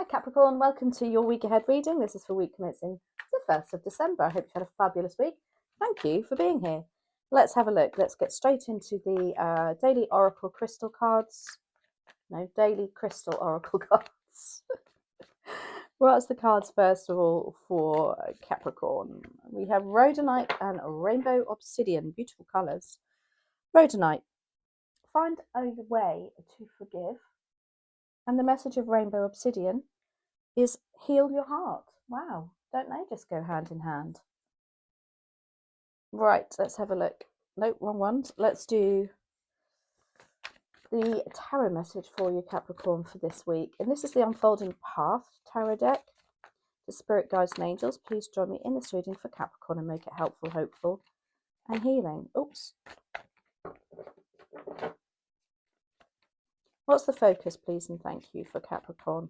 Capricorn, welcome to your week ahead reading. This is for week commencing the 1st of December. I hope you had a fabulous week. Thank you for being here. Let's have a look. Let's get straight into the daily oracle crystal cards. No, daily crystal oracle cards. What's the cards first of all for Capricorn? We have rhodonite and rainbow obsidian, beautiful colours. Rhodonite, find a way to forgive. And the message of rainbow obsidian is heal your heart. Wow, don't they just go hand in hand? Right, let's have a look. Nope, wrong ones. Let's do the tarot message for you, Capricorn, for this week. And this is the Unfolding Path tarot deck. The spirit guides and angels, please join me in this reading for Capricorn and make it helpful, hopeful, and healing. Oops. What's the focus, please, and thank you for Capricorn?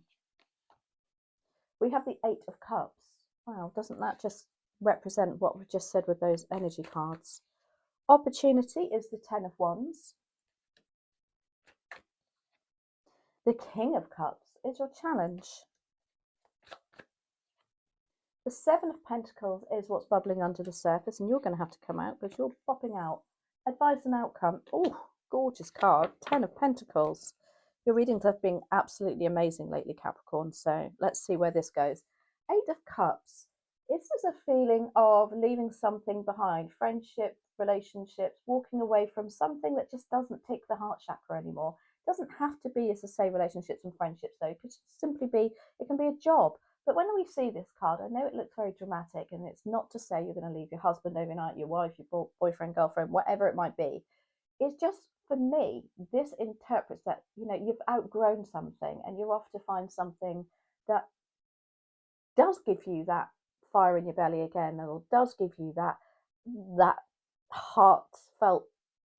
We have the Eight of Cups. Wow, doesn't that just represent what we've just said with those energy cards? Opportunity is the Ten of Wands. The King of Cups is your challenge. The Seven of Pentacles is what's bubbling under the surface, and you're going to have to come out because you're popping out. Advice and outcome. Oh, gorgeous card. 10 of Pentacles. Your readings have been absolutely amazing lately, Capricorn, so let's see where this goes. Eight of Cups. This is a feeling of leaving something behind. Friendship, relationships, walking away from something that just doesn't tick the heart chakra anymore. It doesn't have to be, as I say, relationships and friendships, though. It could simply be, it can be a job. But when we see this card, I know it looks very dramatic, and it's not to say you're going to leave your husband overnight, your wife, your boyfriend, girlfriend, whatever it might be. It's just, for me, this interprets that, you know, you've outgrown something and you're off to find something that does give you that fire in your belly again, or does give you that heartfelt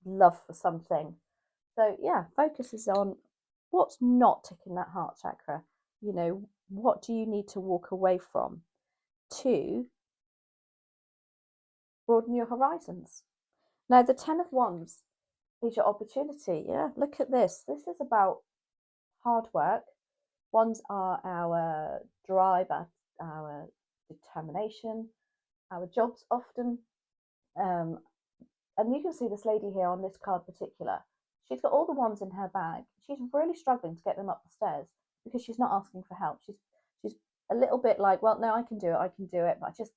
love for something. So yeah, focus is on what's not ticking that heart chakra. You know, what do you need to walk away from to broaden your horizons? Now, the Ten of Wands is your opportunity. Yeah, look at this. This is about hard work. Wands are our drive, our determination, our jobs often. And you can see this lady here on this card particular. She's got all the wands in her bag. She's really struggling to get them up the stairs because she's not asking for help. She's a little bit like, well, no, I can do it, but I just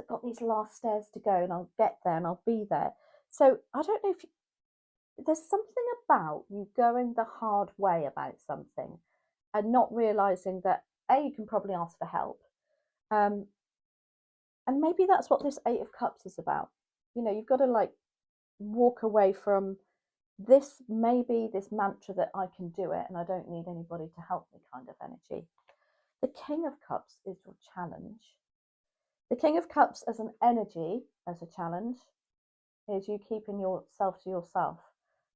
got these last stairs to go, and I'll get there and I'll be there. So I don't know if there's something about you going the hard way about something and not realizing that you can probably ask for help, and maybe that's what this Eight of Cups is about. You know, you've got to like walk away from this, maybe this mantra that I can do it and I don't need anybody to help me kind of energy. The King of Cups is your challenge. The King of Cups as an energy, as a challenge, is you keeping yourself to yourself,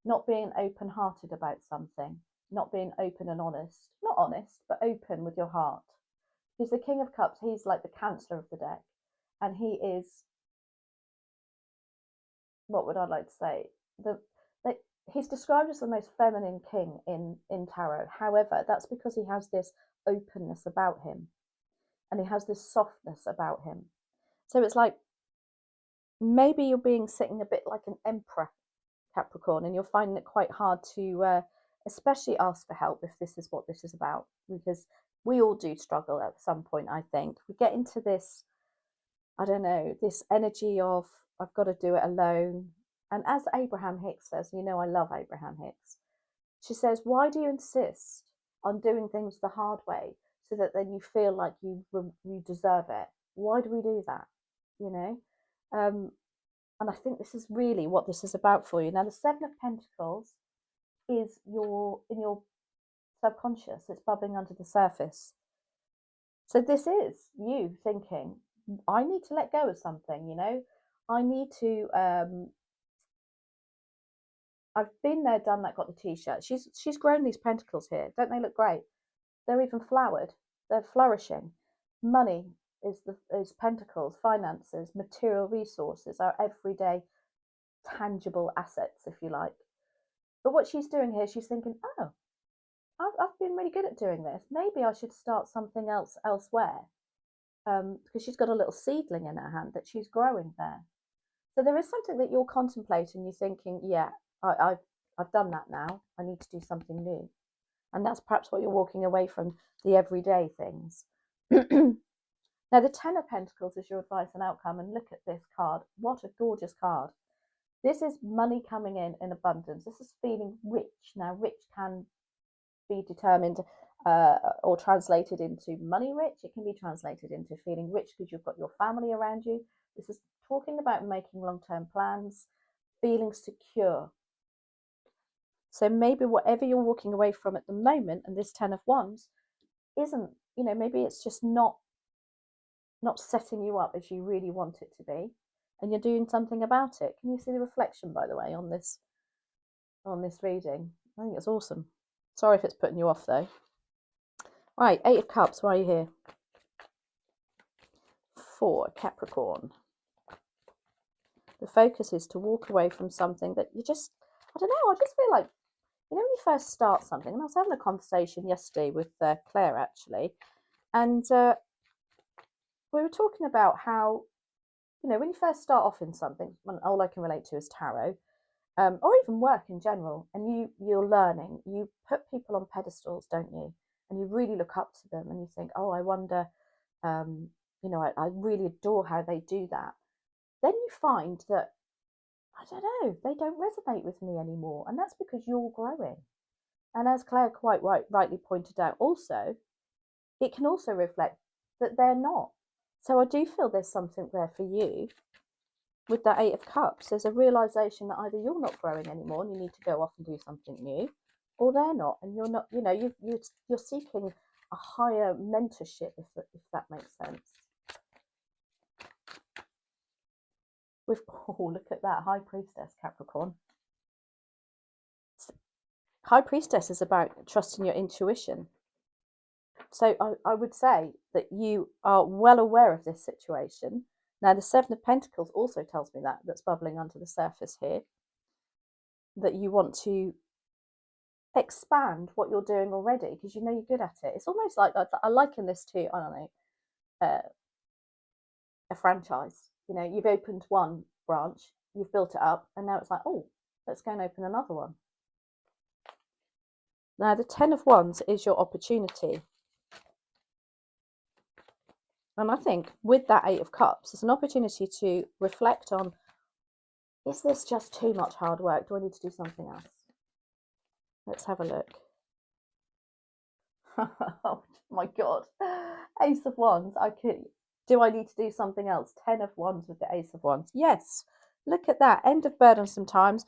not being open-hearted about something, not being open and honest, not honest, but open with your heart. Because the King of Cups, he's like the Chancellor of the deck, and he is, what would I like to say? He's described as the most feminine king in tarot. However, that's because he has this openness about him, and he has this softness about him. So it's like maybe you're sitting a bit like an emperor, Capricorn, and you're finding it quite hard to especially ask for help if this is what this is about, because we all do struggle at some point. I think we get into this, I don't know, this energy of I've got to do it alone. And as Abraham Hicks says, you know, I love Abraham Hicks. She says, why do you insist on doing things the hard way so that then you feel like you deserve it? Why do we do that? You know? And I think this is really what this is about for you. Now, the Seven of Pentacles is in your subconscious. It's bubbling under the surface. So this is you thinking, I need to let go of something, you know? I need to I've been there, done that, got the t-shirt. She's grown these pentacles here. Don't they look great? They're even flowered. They're flourishing. Money is pentacles, finances, material resources, our everyday tangible assets, if you like. But what she's doing here, she's thinking, oh, I've been really good at doing this. Maybe I should start something else elsewhere. Because she's got a little seedling in her hand that she's growing there. So there is something that you're contemplating. You're thinking, yeah, I've done that now. I need to do something new. And that's perhaps what you're walking away from, the everyday things. Now, the Ten of Pentacles is your advice and outcome. And look at this card. What a gorgeous card. This is money coming in abundance. This is feeling rich. Now, rich can be determined or translated into money rich. It can be translated into feeling rich because you've got your family around you. This is talking about making long-term plans, feeling secure. So maybe whatever you're walking away from at the moment, and this Ten of Wands isn't, maybe it's just not setting you up as you really want it to be, and you're doing something about it. Can you see the reflection, by the way, on this reading? I think it's awesome. Sorry if it's putting you off though. Right, Eight of Cups, why are you here? 4, Capricorn. The focus is to walk away from something that you just, I don't know, I just feel like, when you first start something, and I was having a conversation yesterday with Claire actually, and we were talking about how, when you first start off in something, all I can relate to is tarot, or even work in general, and you're learning, you put people on pedestals, don't you? And you really look up to them and you think, oh, I wonder, I really adore how they do that. Then you find that, I don't know, they don't resonate with me anymore. And that's because you're growing. And as Claire quite rightly pointed out, also, it can also reflect that they're not. So I do feel there's something there for you with that Eight of Cups. There's a realization that either you're not growing anymore and you need to go off and do something new, or they're not, and you're not, you're seeking a higher mentorship, if that makes sense. Look at that, High Priestess, Capricorn. High Priestess is about trusting your intuition. So I would say that you are well aware of this situation. Now, the Seven of Pentacles also tells me that's bubbling under the surface here, that you want to expand what you're doing already because you know you're good at it. It's almost like, I liken this to, I don't know, a franchise. You've opened one branch, you've built it up, and now it's like, oh, let's go and open another one. Now, the Ten of Wands is your opportunity. And I think with that Eight of Cups, it's an opportunity to reflect on, is this just too much hard work? Do I need to do something else? Let's have a look. Oh my God. Ace of Wands. Do I need to do something else? 10 of Wands with the Ace of Wands. Yes. Look at that. End of burdensome times.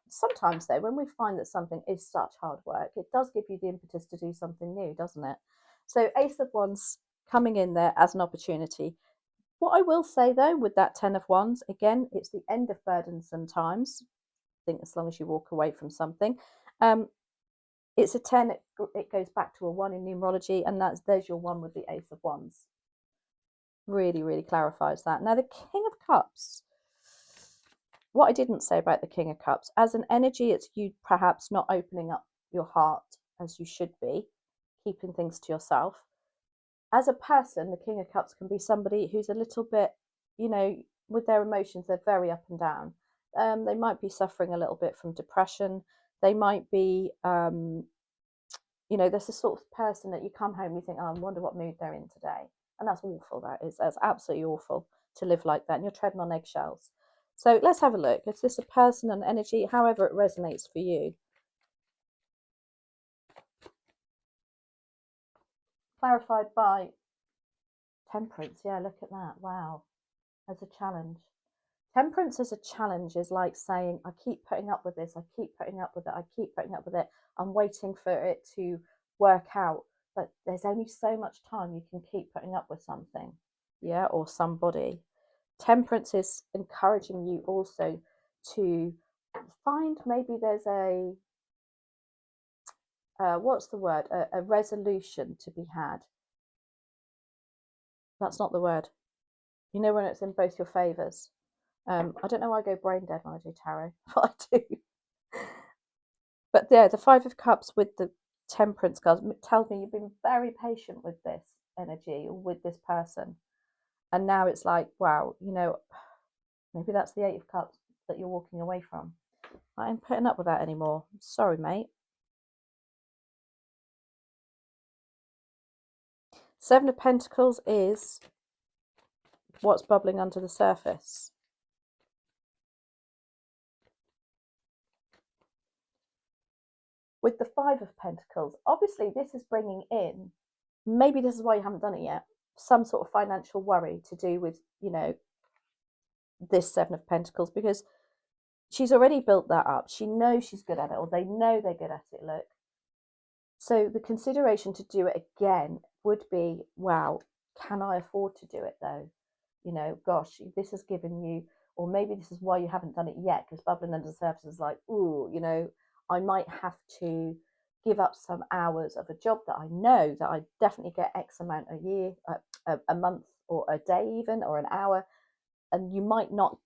Sometimes though, when we find that something is such hard work, it does give you the impetus to do something new, doesn't it? So Ace of Wands coming in there as an opportunity. What I will say though, with that 10 of Wands, again, it's the end of burdensome times. I think as long as you walk away from something. It's a 10, it goes back to a 1 in numerology, and there's your 1 with the Ace of Wands. Really, really clarifies that. Now, the King of Cups. What I didn't say about the King of Cups, as an energy, it's you perhaps not opening up your heart as you should be, keeping things to yourself. As a person, the King of Cups can be somebody who's a little bit, with their emotions, they're very up and down. They might be suffering a little bit from depression. They might be, there's a sort of person that you come home, you think, oh, I wonder what mood they're in today. And that's awful. That's absolutely awful to live like that. And you're treading on eggshells. So let's have a look. Is this a person and energy? However it resonates for you. Clarified by Temperance. Yeah, look at that. Wow. As a challenge. Temperance as a challenge is like saying, I keep putting up with this. I keep putting up with it. I keep putting up with it. I'm waiting for it to work out. But there's only so much time you can keep putting up with something. Yeah, or somebody. Temperance is encouraging you also to find, maybe there's a what's the word? A resolution to be had. That's not the word. When it's in both your favours. I don't know why I go brain dead when I do tarot, but I do. But yeah, the Five of Cups with the Temperance cards tells me you've been very patient with this energy or with this person. And now it's like, wow, you know, maybe that's the 8 of Cups that you're walking away from. I ain't putting up with that anymore. Sorry, mate. 7 of Pentacles is what's bubbling under the surface. With the 5 of Pentacles, obviously this is bringing in, maybe this is why you haven't done it yet, some sort of financial worry to do with, you know, this 7 of Pentacles, because she's already built that up. She knows she's good at it, or they know they're good at it, look. So the consideration to do it again would be, wow, can I afford to do it though? You know, gosh, this has given you, or maybe this is why you haven't done it yet, because bubbling under the surface is like, ooh, you know, I might have to give up some hours of a job that I know that I definitely get X amount a year, a month, or a day even, or an hour. And you might not,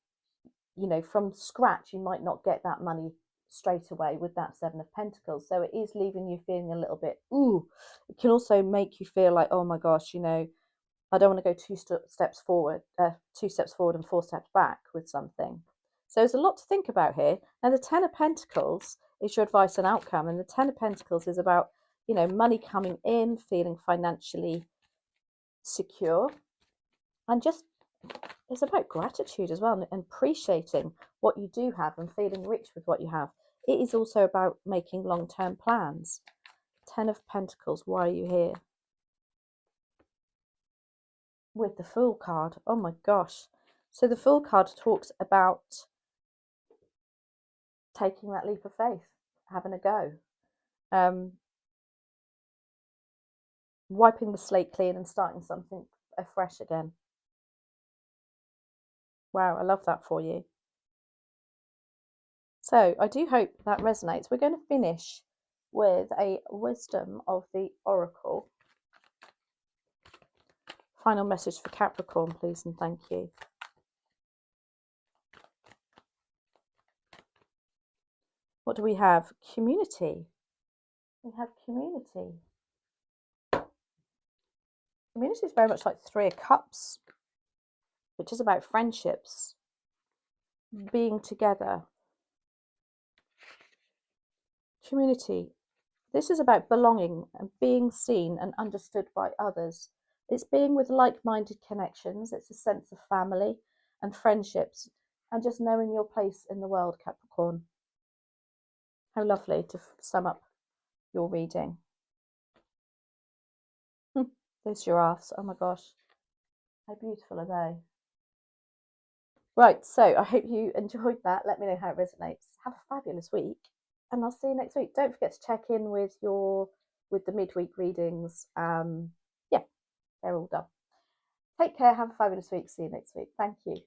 you know, from scratch, you might not get that money straight away with that 7 of Pentacles. So it is leaving you feeling a little bit, ooh. It can also make you feel like, oh my gosh, you know, I don't want to go 2 steps forward and 4 steps back with something. So there's a lot to think about here. And the 10 of Pentacles is your advice and outcome. And the 10 of Pentacles is about, you know, money coming in, feeling financially secure, and just, it's about gratitude as well, and appreciating what you do have and feeling rich with what you have. It is also about making long-term plans. 10 of Pentacles, why are you here? With the Fool card, oh my gosh. So the Fool card talks about taking that leap of faith, having a go, wiping the slate clean and starting something afresh again. Wow, I love that for you. So I do hope that resonates. We're going to finish with a wisdom of the Oracle. Final message for Capricorn, please, and thank you. What do we have? Community. We have community. Community is very much like 3 of Cups, which is about friendships, being together. Community. This is about belonging and being seen and understood by others. It's being with like-minded connections. It's a sense of family and friendships and just knowing your place in the world, Capricorn. How lovely to sum up your reading. Those giraffes, oh my gosh, how beautiful are they? Right, so I hope you enjoyed that. Let me know how it resonates. Have a fabulous week, and I'll see you next week. Don't forget to check in with the midweek readings. Yeah, they're all done. Take care. Have a fabulous week. See you next week. Thank you.